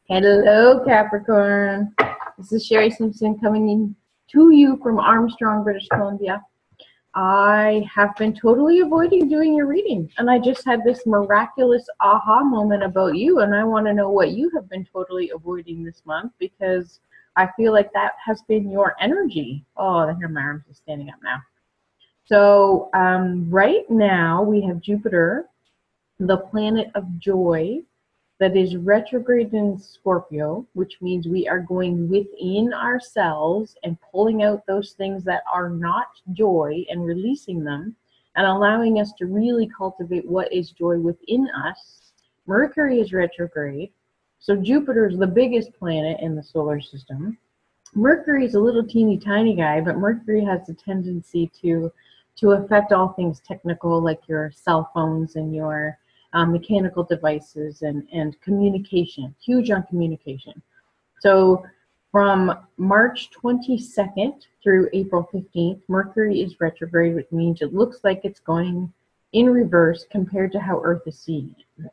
Hello, Capricorn. This is Sherry Simpson coming in to you from Armstrong, British Columbia. I have been totally avoiding doing your reading, and I just had this miraculous aha moment about you, and I want to know what you have been totally avoiding this month, because I feel like that has been your energy. Oh, here my arms are standing up now. So right now we have Jupiter, the planet of joy, that is retrograde in Scorpio, which means we are going within ourselves and pulling out those things that are not joy and releasing them and allowing us to really cultivate what is joy within us. Mercury is retrograde, so Jupiter is the biggest planet in the solar system. Mercury is a little teeny tiny guy, but Mercury has a tendency to affect all things technical, like your cell phones and your mechanical devices and communication, huge on communication. So from March 22nd through April 15th, Mercury is retrograde, which means it looks like it's going in reverse compared to how Earth is seeing it.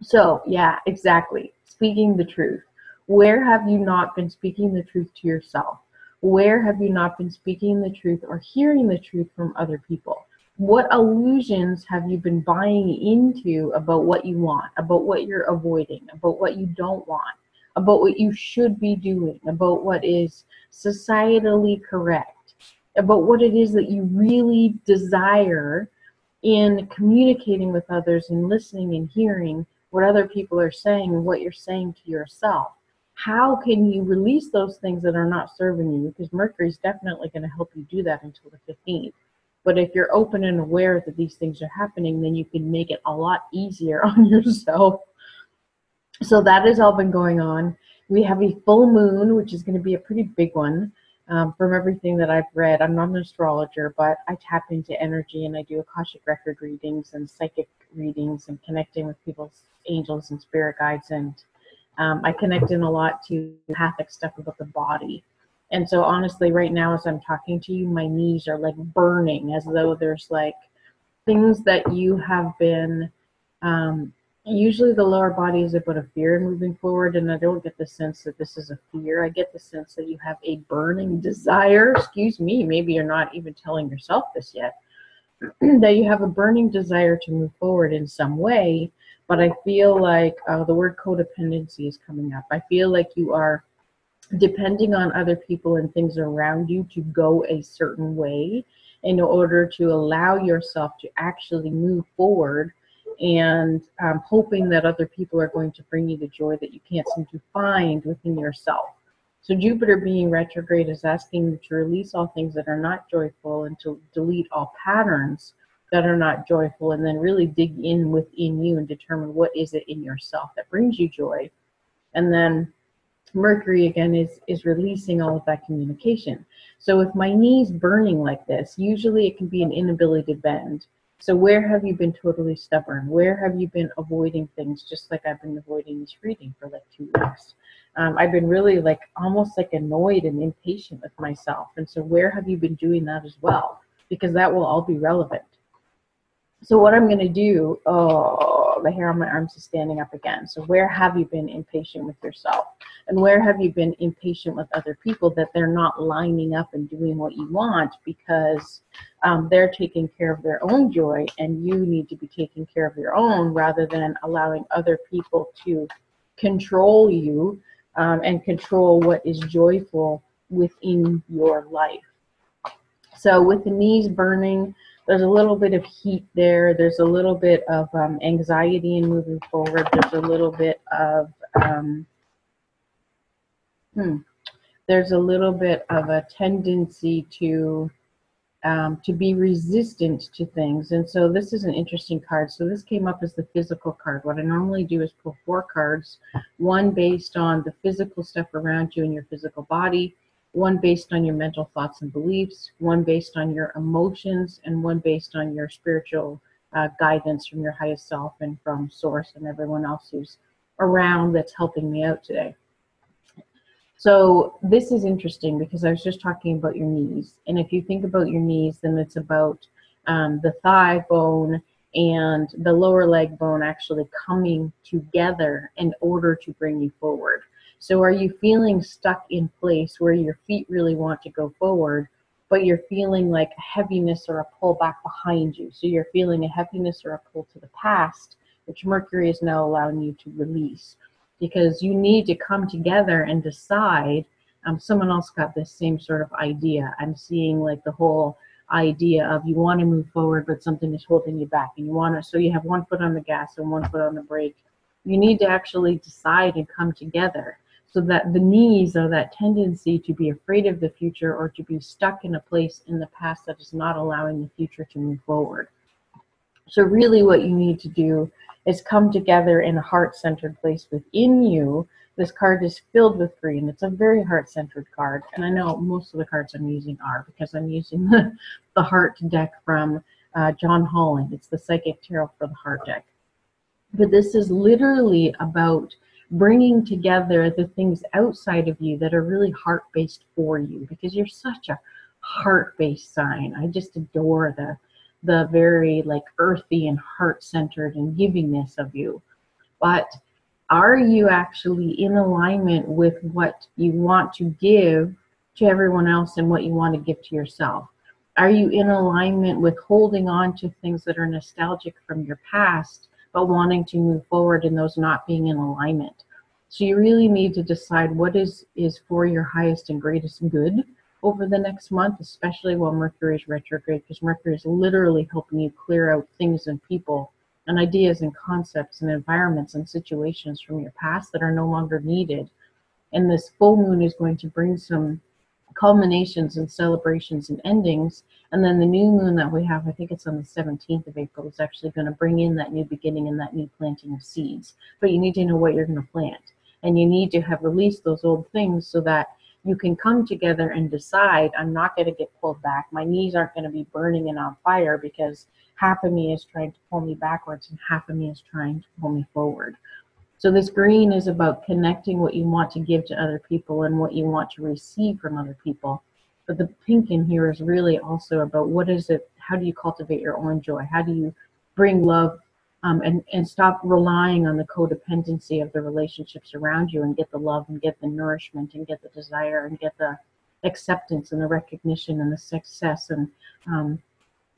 So yeah, exactly. Speaking the truth. Where have you not been speaking the truth to yourself? Where have you not been speaking the truth or hearing the truth from other people? What illusions have you been buying into about what you want, about what you're avoiding, about what you don't want, about what you should be doing, about what is societally correct, about what it is that you really desire in communicating with others and listening and hearing what other people are saying and what you're saying to yourself? How can you release those things that are not serving you? Because Mercury is definitely going to help you do that until the 15th. But if you're open and aware that these things are happening, then you can make it a lot easier on yourself. So that has all been going on. We have a full moon, which is going to be a pretty big one. From everything that I've read, I'm not an astrologer, but I tap into energy and I do Akashic record readings and psychic readings and connecting with people's angels and spirit guides. And I connect in a lot to empathic stuff about the body. And so honestly, right now as I'm talking to you, my knees are like burning, as though there's like things that you have been, usually the lower body is about a fear moving forward, and I don't get the sense that this is a fear. I get the sense that you have a burning desire, excuse me, maybe you're not even telling yourself this yet, that you have a burning desire to move forward in some way, but I feel like the word codependency is coming up. I feel like you are depending on other people and things around you to go a certain way in order to allow yourself to actually move forward, and hoping that other people are going to bring you the joy that you can't seem to find within yourself. So Jupiter being retrograde is asking you to release all things that are not joyful and to delete all patterns that are not joyful, and then really dig in within you and determine what is it in yourself that brings you joy. And then Mercury again is releasing all of that communication. So with my knees burning like this, usually it can be an inability to bend. So where have you been totally stubborn? Where have you been avoiding things, just like I've been avoiding this reading for like 2 weeks? I've been really like almost like annoyed and impatient with myself. And so where have you been doing that as well? Because that will all be relevant. So what I'm going to do, oh, the hair on my arms is standing up again. So where have you been impatient with yourself? And where have you been impatient with other people that they're not lining up and doing what you want because they're taking care of their own joy and you need to be taking care of your own, rather than allowing other people to control you and control what is joyful within your life. So with the knees burning, there's a little bit of heat there. There's a little bit of anxiety in moving forward. There's a little bit of there's a little bit of a tendency to be resistant to things. And so this is an interesting card. So this came up as the physical card. What I normally do is pull 4 cards, one based on the physical stuff around you and your physical body, one based on your mental thoughts and beliefs, one based on your emotions, and one based on your spiritual guidance from your highest self and from Source and everyone else who's around that's helping me out today. So this is interesting because I was just talking about your knees. And if you think about your knees, then it's about the thigh bone and the lower leg bone actually coming together in order to bring you forward. So are you feeling stuck in place where your feet really want to go forward, but you're feeling like a heaviness or a pull back behind you? So you're feeling a heaviness or a pull to the past, which Mercury is now allowing you to release, because you need to come together and decide. Someone else got this same sort of idea. I'm seeing like the whole idea of you want to move forward, but something is holding you back, and you want to, so you have one foot on the gas and one foot on the brake. You need to actually decide and come together, so that the knees or that tendency to be afraid of the future or to be stuck in a place in the past that is not allowing the future to move forward. So really what you need to do is come together in a heart-centered place within you. This card is filled with green. It's a very heart-centered card. And I know most of the cards I'm using are, because I'm using the Heart deck from John Holland. It's the Psychic Tarot for the Heart deck. But this is literally about bringing together the things outside of you that are really heart-based for you, because you're such a heart-based sign. I just adore the very like earthy and heart-centered and givingness of you. But are you actually in alignment with what you want to give to everyone else and what you want to give to yourself? Are you in alignment with holding on to things that are nostalgic from your past, but wanting to move forward and those not being in alignment? So you really need to decide what is for your highest and greatest good over the next month, especially while Mercury is retrograde, because Mercury is literally helping you clear out things and people and ideas and concepts and environments and situations from your past that are no longer needed. And this full moon is going to bring some culminations and celebrations and endings. And then the new moon that we have, I think it's on the 17th of April, is actually going to bring in that new beginning and that new planting of seeds. But you need to know what you're going to plant. And you need to have released those old things so that you can come together and decide, I'm not going to get pulled back. My knees aren't going to be burning and on fire because half of me is trying to pull me backwards and half of me is trying to pull me forward. So this green is about connecting what you want to give to other people and what you want to receive from other people. But the pink in here is really also about what is it, how do you cultivate your own joy? How do you bring love and stop relying on the codependency of the relationships around you, and get the love and get the nourishment and get the desire and get the acceptance and the recognition and the success and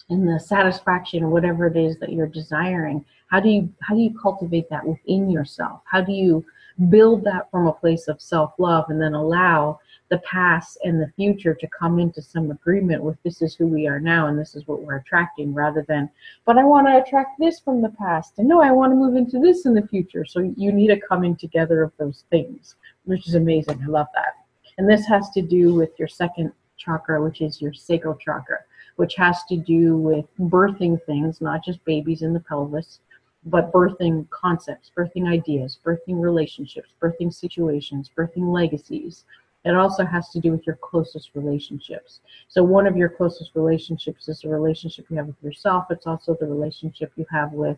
the satisfaction or whatever it is that you're desiring. How do you cultivate that within yourself? How do you build that from a place of self-love and then allow the past and the future to come into some agreement with this is who we are now and this is what we're attracting, rather than, but I want to attract this from the past and no, I want to move into this in the future. So you need a coming together of those things, which is amazing. I love that. And this has to do with your second chakra, which is your sacral chakra, which has to do with birthing things, not just babies in the pelvis, but birthing concepts, birthing ideas, birthing relationships, birthing situations, birthing legacies. It also has to do with your closest relationships. So one of your closest relationships is a relationship you have with yourself. It's also the relationship you have with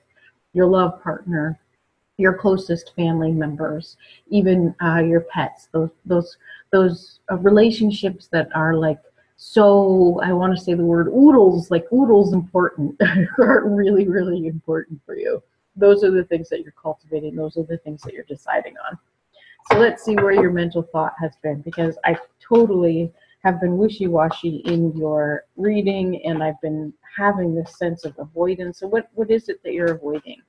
your love partner, your closest family members, even your pets. Those relationships that are like, so I want to say the word oodles, like oodles important, are really, really important for you. Those are the things that you're cultivating. Those are the things that you're deciding on. So let's see where your mental thought has been, because I totally have been wishy-washy in your reading, and I've been having this sense of avoidance. So what is it that you're avoiding?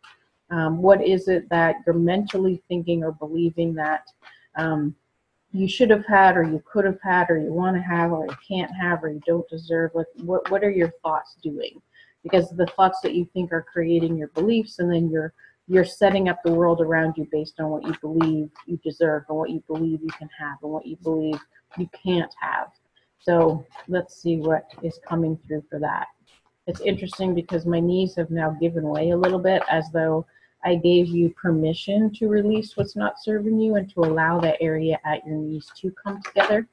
What is it that you're mentally thinking or believing that you should have had, or you could have had, or you want to have, or you can't have, or you don't deserve? What are your thoughts doing? Because the thoughts that you think are creating your beliefs, and then you're setting up the world around you based on what you believe you deserve, and what you believe you can have, and what you believe you can't have. So let's see what is coming through for that. It's interesting because my knees have now given way a little bit, as though I gave you permission to release what's not serving you and to allow that area at your knees to come together.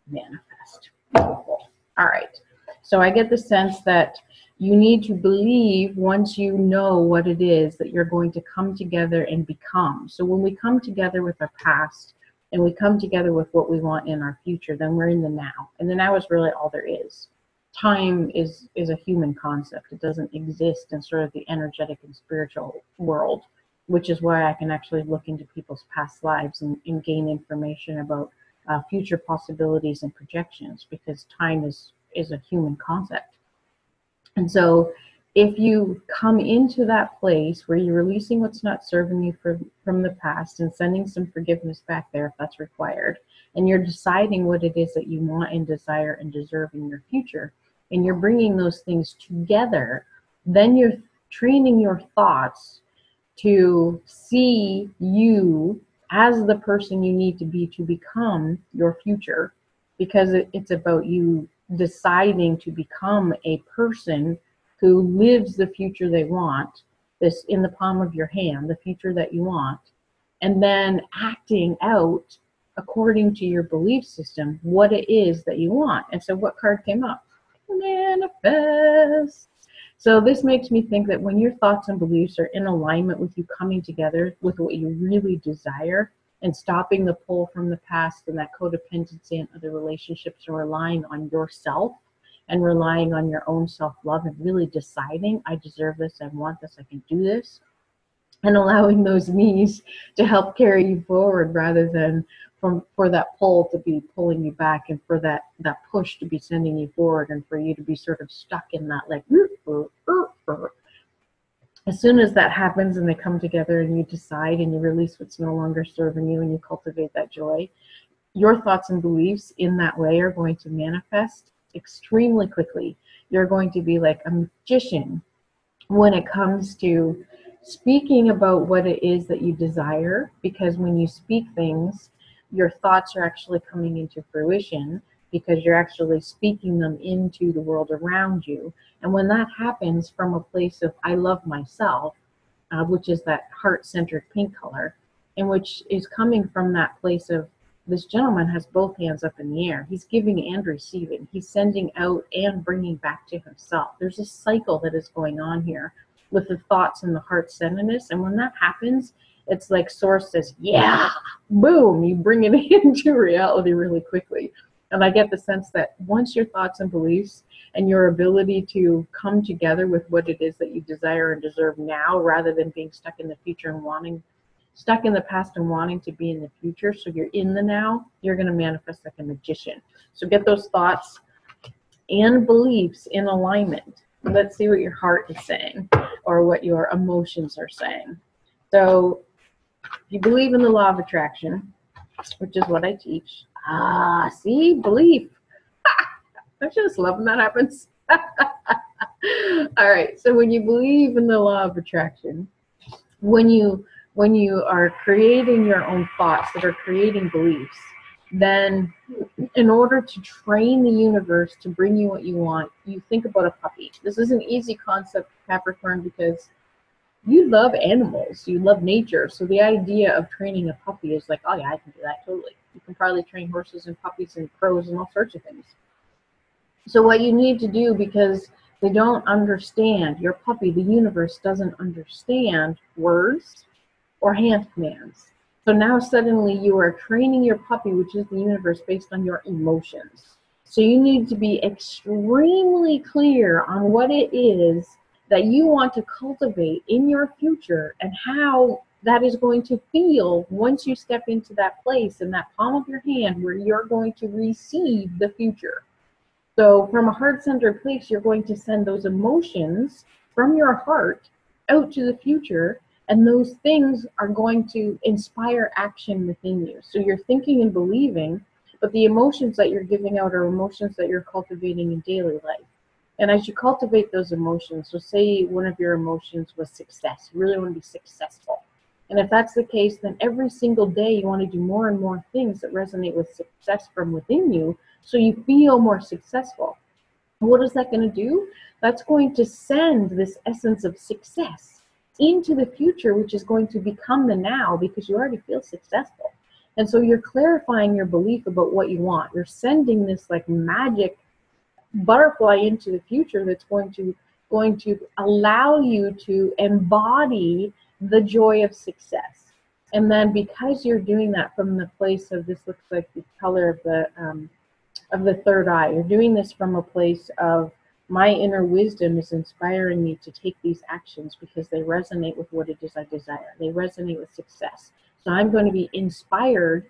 Manifest. All right. So I get the sense that you need to believe, once you know what it is, that you're going to come together and become. So when we come together with our past and we come together with what we want in our future, then we're in the now. And the now is really all there is. time is a human concept. It doesn't exist in sort of the energetic and spiritual world, which is why I can actually look into people's past lives and gain information about future possibilities and projections, because time is a human concept. And so if you come into that place where you're releasing what's not serving you from the past and sending some forgiveness back there if that's required, and you're deciding what it is that you want and desire and deserve in your future, and you're bringing those things together, then you're training your thoughts to see you as the person you need to be to become your future, because it's about you deciding to become a person who lives the future they want, this in the palm of your hand, the future that you want, and then acting out according to your belief system what it is that you want. And so what card came up? Manifest. So this makes me think that when your thoughts and beliefs are in alignment with you coming together with what you really desire and stopping the pull from the past and that codependency and other relationships and relying on yourself and relying on your own self-love and really deciding, I deserve this, I want this, I can do this, and allowing those knees to help carry you forward rather than for that pull to be pulling you back, and for that push to be sending you forward, and for you to be sort of stuck in that like. As soon as that happens and they come together and you decide and you release what's no longer serving you and you cultivate that joy, your thoughts and beliefs in that way are going to manifest extremely quickly. You're going to be like a magician when it comes to speaking about what it is that you desire, because when you speak things, your thoughts are actually coming into fruition because you're actually speaking them into the world around you. And when that happens from a place of I love myself, which is that heart-centered pink color, and which is coming from that place of this gentleman has both hands up in the air. He's giving and receiving. He's sending out and bringing back to himself. There's a cycle that is going on here with the thoughts and the heart-centeredness. And when that happens, it's like Source says, yeah, boom, you bring it into reality really quickly. And I get the sense that once your thoughts and beliefs and your ability to come together with what it is that you desire and deserve now, rather than being stuck in the future and stuck in the past and wanting to be in the future, so you're in the now, you're going to manifest like a magician. So get those thoughts and beliefs in alignment. Let's see what your heart is saying or what your emotions are saying. So if you believe in the law of attraction, which is what I teach, see, belief. I just love when that happens. All right, so when you believe in the law of attraction, when you are creating your own thoughts that are creating beliefs, then in order to train the universe to bring you what you want, you think about a puppy. This is an easy concept, Capricorn, because you love animals, you love nature. So the idea of training a puppy is like, oh yeah, I can do that totally. You can probably train horses and puppies and crows and all sorts of things. So what you need to do, because they don't understand, your puppy, the universe doesn't understand words or hand commands. So now suddenly you are training your puppy, which is the universe, based on your emotions. So you need to be extremely clear on what it is that you want to cultivate in your future and how that is going to feel once you step into that place in that palm of your hand where you're going to receive the future. So from a heart-centered place, you're going to send those emotions from your heart out to the future, and those things are going to inspire action within you. So you're thinking and believing, but the emotions that you're giving out are emotions that you're cultivating in daily life. And as you cultivate those emotions, so say one of your emotions was success, you really want to be successful. And if that's the case, then every single day you want to do more and more things that resonate with success from within you, so you feel more successful. And what is that going to do? That's going to send this essence of success into the future, which is going to become the now, because you already feel successful. And so you're clarifying your belief about what you want. You're sending this like magic butterfly into the future that's going to allow you to embody the joy of success. And then because you're doing that from the place of, this looks like the color of the the third eye. You're doing this from a place of, my inner wisdom is inspiring me to take these actions because they resonate with what it is I desire. They resonate with success. So I'm going to be inspired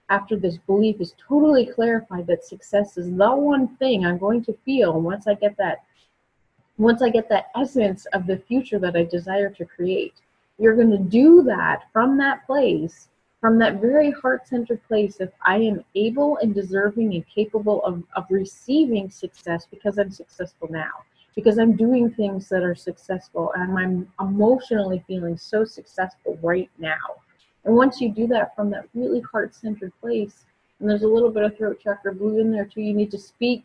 after this belief is totally clarified that success is the one thing I'm going to feel once I get that essence of the future that I desire to create. You're going to do that from that place, from that very heart-centered place of, I am able and deserving and capable of receiving success because I'm successful now, because I'm doing things that are successful, and I'm emotionally feeling so successful right now. And once you do that from that really heart-centered place, and there's a little bit of throat chakra blue in there too, you need to speak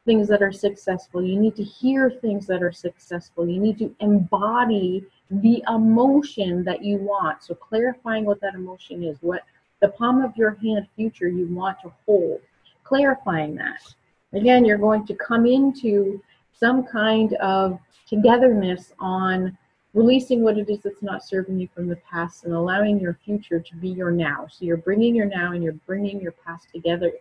things that are successful. You need to hear things that are successful. You need to embody the emotion that you want. So clarifying what that emotion is, what the palm of your hand future you want to hold, clarifying that. Again, you're going to come into some kind of togetherness on releasing what it is that's not serving you from the past and allowing your future to be your now. So you're bringing your now and you're bringing your past together.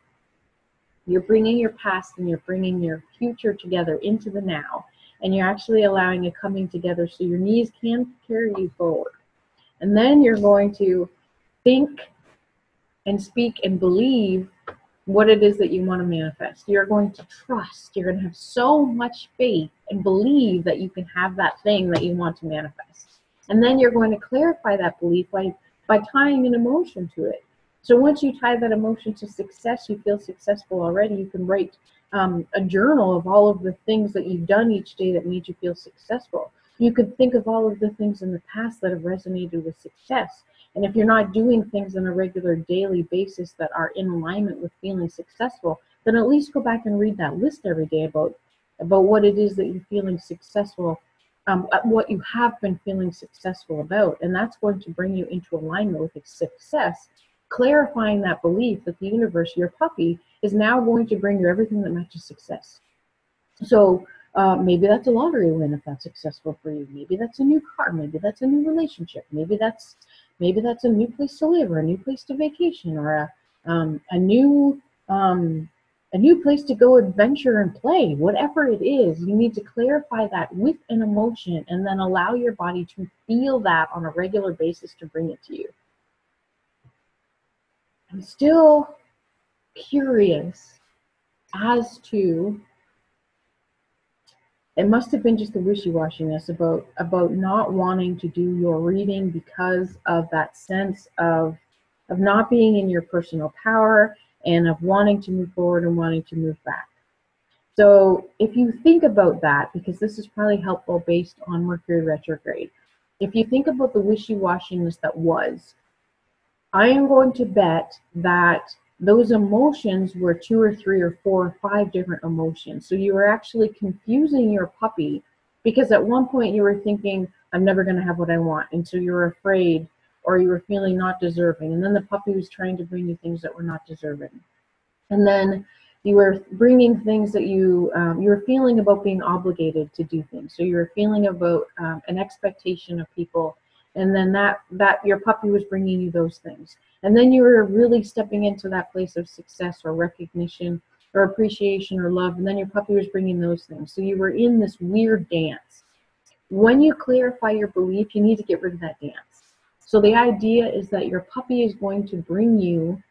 You're bringing your past and you're bringing your future together into the now. And you're actually allowing it coming together so your knees can carry you forward. And then you're going to think and speak and believe what it is that you want to manifest. You're going to trust. You're going to have so much faith and believe that you can have that thing that you want to manifest. And then you're going to clarify that belief by tying an emotion to it. So once you tie that emotion to success, you feel successful already. You can write a journal of all of the things that you've done each day that made you feel successful. You could think of all of the things in the past that have resonated with success. And if you're not doing things on a regular daily basis that are in alignment with feeling successful, then at least go back and read that list every day about what it is that you're feeling successful, what you have been feeling successful about. And that's going to bring you into alignment with success, clarifying that belief that the universe, your puppy, is now going to bring you everything that matches success. So maybe that's a lottery win if that's successful for you. Maybe that's a new car. Maybe that's a new relationship. Maybe that's a new place to live, or a new place to vacation, or a new place to go adventure and play. Whatever it is, you need to clarify that with an emotion and then allow your body to feel that on a regular basis to bring it to you. I'm still curious as to, it must have been just the wishy-washiness about not wanting to do your reading because of that sense of not being in your personal power and of wanting to move forward and wanting to move back. So if you think about that, because this is probably helpful based on Mercury Retrograde, if you think about the wishy-washiness that was, I am going to bet that those emotions were 2 or 3 or 4 or 5 different emotions. So you were actually confusing your puppy because at one point you were thinking, I'm never going to have what I want. And so you were afraid, or you were feeling not deserving. And then the puppy was trying to bring you things that were not deserving. And then you were bringing things that you were feeling about being obligated to do things. So you were feeling about an expectation of people. And then that your puppy was bringing you those things. And then you were really stepping into that place of success or recognition or appreciation or love. And then your puppy was bringing those things. So you were in this weird dance. When you clarify your belief, you need to get rid of that dance. So the idea is that your puppy is going to bring you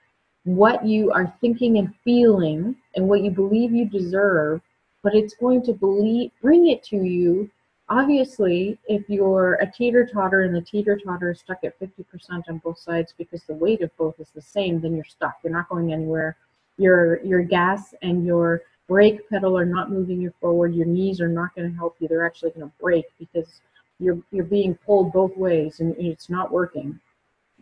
what you are thinking and feeling and what you believe you deserve, but it's going to bring it to you. Obviously, if you're a teeter-totter and the teeter-totter is stuck at 50% on both sides because the weight of both is the same, then you're stuck. You're not going anywhere. Your gas and your brake pedal are not moving you forward. Your knees are not going to help you. They're actually going to break because you're being pulled both ways and it's not working.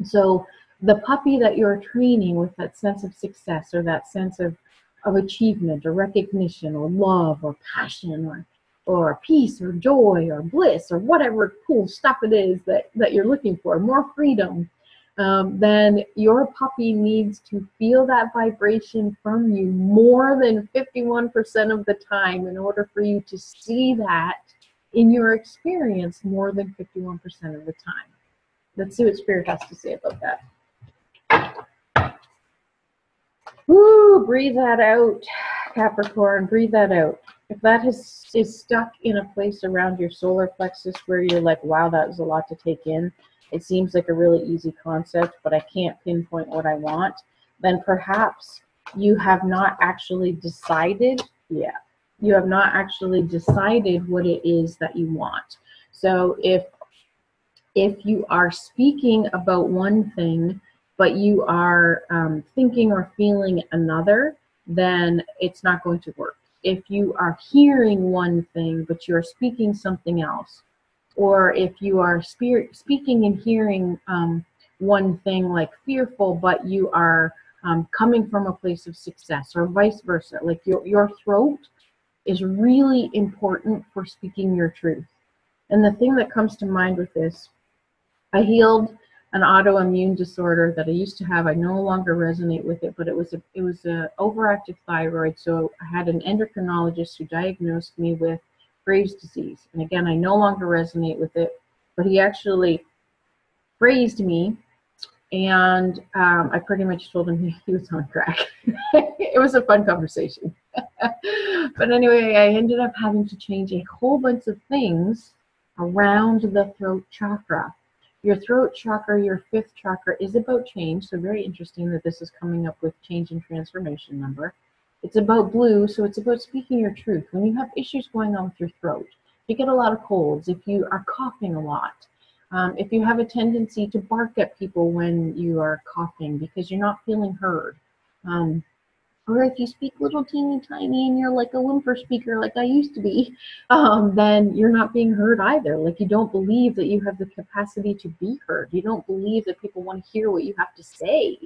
So the puppy that you're training with that sense of success or that sense of achievement or recognition or love or passion or peace or joy or bliss or whatever cool stuff it is that you're looking for, more freedom, then your puppy needs to feel that vibration from you more than 51% of the time in order for you to see that in your experience more than 51% of the time. Let's see what Spirit has to say about that. Woo, breathe that out, Capricorn, breathe that out. If that is stuck in a place around your solar plexus where you're like, wow, that was a lot to take in, it seems like a really easy concept, but I can't pinpoint what I want, then perhaps you have not actually decided yet. You have not actually decided what it is that you want. So if you are speaking about one thing, but you are thinking or feeling another, then it's not going to work. If you are hearing one thing, but you're speaking something else, or if you are speaking and hearing one thing like fearful, but you are coming from a place of success, or vice versa, like your throat is really important for speaking your truth. And the thing that comes to mind with this, I healed an autoimmune disorder that I used to have. I no longer resonate with it, but it was a overactive thyroid. So I had an endocrinologist who diagnosed me with Graves' disease. And again, I no longer resonate with it, but he actually praised me, and I pretty much told him he was on crack. It was a fun conversation. But anyway, I ended up having to change a whole bunch of things around the throat chakra. Your throat chakra, your fifth chakra, is about change. So very interesting that this is coming up with change and transformation number. It's about blue, so it's about speaking your truth. When you have issues going on with your throat, if you get a lot of colds, if you are coughing a lot, if you have a tendency to bark at people when you are coughing because you're not feeling heard, or if you speak little teeny tiny and you're like a whimper speaker like I used to be, then you're not being heard either. Like, you don't believe that you have the capacity to be heard. You don't believe that people want to hear what you have to say.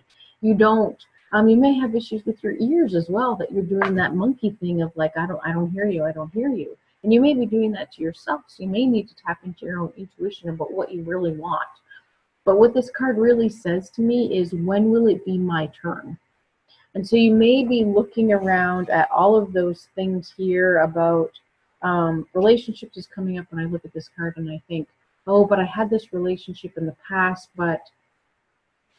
You don't. You may have issues with your ears as well, that you're doing that monkey thing of like, I don't hear you, I don't hear you. And you may be doing that to yourself, so you may need to tap into your own intuition about what you really want. But what this card really says to me is, when will it be my turn? And so you may be looking around at all of those things here about relationships is coming up when I look at this card, and I think, oh, but I had this relationship in the past, but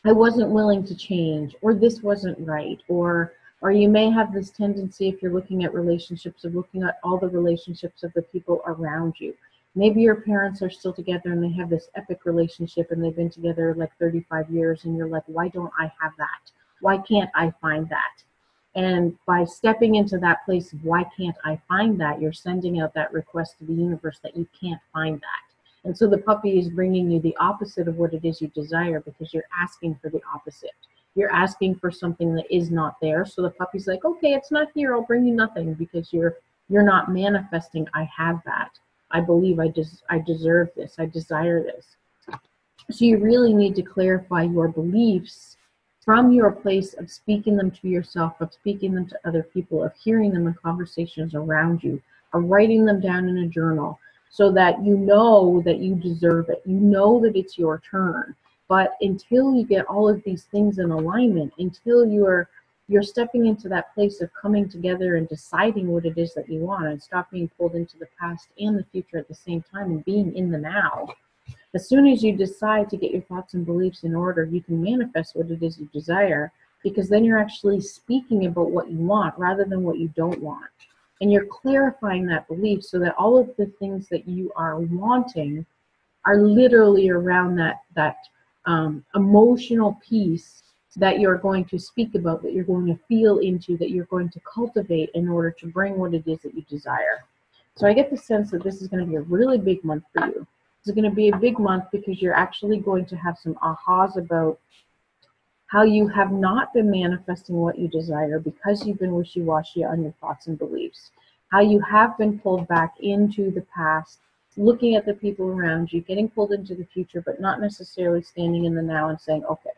I wasn't willing to change, or this wasn't right, or you may have this tendency, if you're looking at relationships, of looking at all the relationships of the people around you. Maybe your parents are still together and they have this epic relationship and they've been together like 35 years, and you're like, why don't I have that? Why can't I find that? And by stepping into that place of why can't I find that, you're sending out that request to the universe that you can't find that. And so the puppy is bringing you the opposite of what it is you desire, because you're asking for the opposite. You're asking for something that is not there. So the puppy's like, okay, it's not here, I'll bring you nothing, because you're not manifesting, I have that. I believe I deserve this, I desire this. So you really need to clarify your beliefs from your place of speaking them to yourself, of speaking them to other people, of hearing them in conversations around you, of writing them down in a journal, so that you know that you deserve it. You know that it's your turn. But until you get all of these things in alignment, until you're stepping into that place of coming together and deciding what it is that you want, and stop being pulled into the past and the future at the same time, and being in the now. As soon as you decide to get your thoughts and beliefs in order, you can manifest what it is you desire, because then you're actually speaking about what you want rather than what you don't want. And you're clarifying that belief so that all of the things that you are wanting are literally around that emotional piece that you're going to speak about, that you're going to feel into, that you're going to cultivate in order to bring what it is that you desire. So I get the sense that this is going to be a really big month for you. It's going to be a big month because you're actually going to have some ahas about how you have not been manifesting what you desire because you've been wishy-washy on your thoughts and beliefs. How you have been pulled back into the past, looking at the people around you, getting pulled into the future, but not necessarily standing in the now and saying, okay,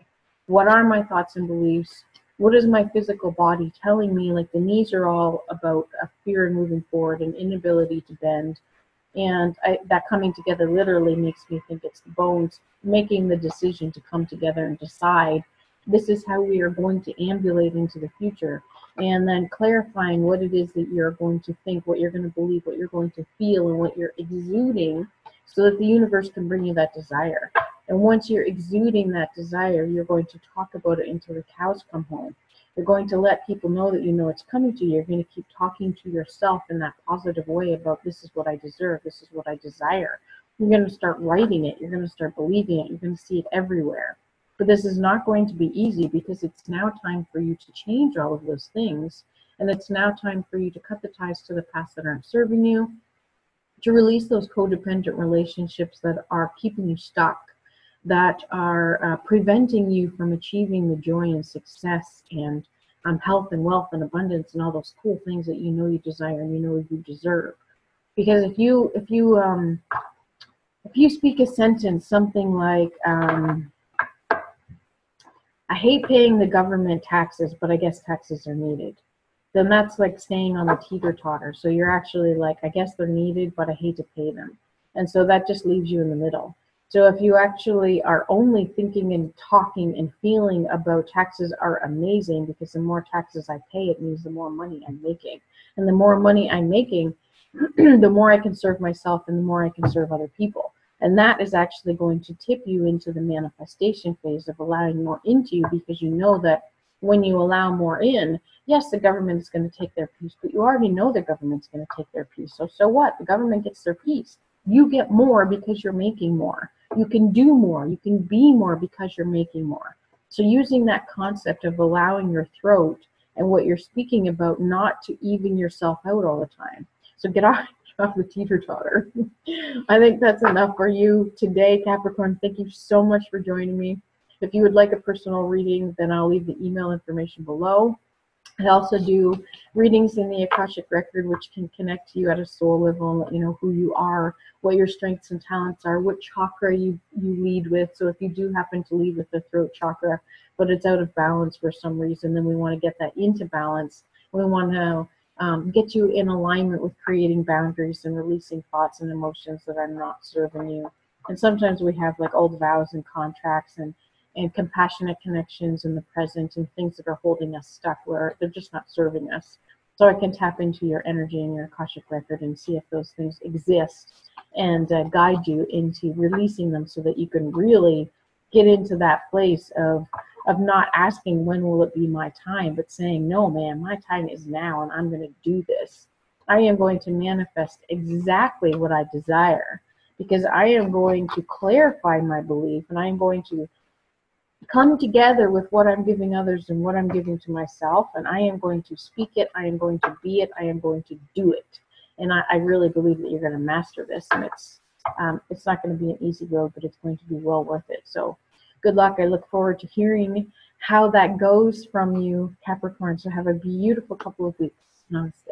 what are my thoughts and beliefs? What is my physical body telling me? Like, the knees are all about a fear of moving forward, an inability to bend. And that coming together literally makes me think it's the bones making the decision to come together and decide this is how we are going to ambulate into the future. And then clarifying what it is that you're going to think, what you're going to believe, what you're going to feel, and what you're exuding, so that the universe can bring you that desire. And once you're exuding that desire, you're going to talk about it until the cows come home. You're going to let people know that you know it's coming to you. You're going to keep talking to yourself in that positive way about this is what I deserve, this is what I desire. You're going to start writing it. You're going to start believing it. You're going to see it everywhere. But this is not going to be easy because it's now time for you to change all of those things. And it's now time for you to cut the ties to the past that aren't serving you, to release those codependent relationships that are keeping you stuck, that are preventing you from achieving the joy and success and health and wealth and abundance and all those cool things that you know you desire and you know you deserve. Because if you speak a sentence, something like, I hate paying the government taxes, but I guess taxes are needed, then that's like staying on the teeter-totter. So you're actually like, I guess they're needed, but I hate to pay them. And so that just leaves you in the middle. So if you actually are only thinking and talking and feeling about taxes are amazing, because the more taxes I pay, it means the more money I'm making. And the more money I'm making, the more I can serve myself and the more I can serve other people. And that is actually going to tip you into the manifestation phase of allowing more into you, because you know that when you allow more in, yes, the government is going to take their piece, but you already know the government's going to take their piece. So what? The government gets their piece. You get more because you're making more. You can do more. You can be more because you're making more. So using that concept of allowing your throat and what you're speaking about not to even yourself out all the time. So get off the teeter-totter. I think that's enough for you today, Capricorn. Thank you so much for joining me. If you would like a personal reading, then I'll leave the email information below. I also do readings in the Akashic Record, which can connect to you at a soul level and let you know who you are, what your strengths and talents are, what chakra you lead with. So if you do happen to lead with the throat chakra, but it's out of balance for some reason, then we want to get that into balance. We want to get you in alignment with creating boundaries and releasing thoughts and emotions that are not serving you. And sometimes we have like old vows and contracts and compassionate connections in the present and things that are holding us stuck where they're just not serving us. So I can tap into your energy and your Akashic Record and see if those things exist and guide you into releasing them so that you can really get into that place of not asking when will it be my time, but saying, no, man, my time is now and I'm going to do this. I am going to manifest exactly what I desire because I am going to clarify my belief and I am going to come together with what I'm giving others and what I'm giving to myself, and I am going to speak it, I am going to be it, I am going to do it. And I really believe that you're going to master this, and it's not going to be an easy road, but it's going to be well worth it. So good luck. I look forward to hearing how that goes from you, Capricorn. So have a beautiful couple of weeks. Namaste.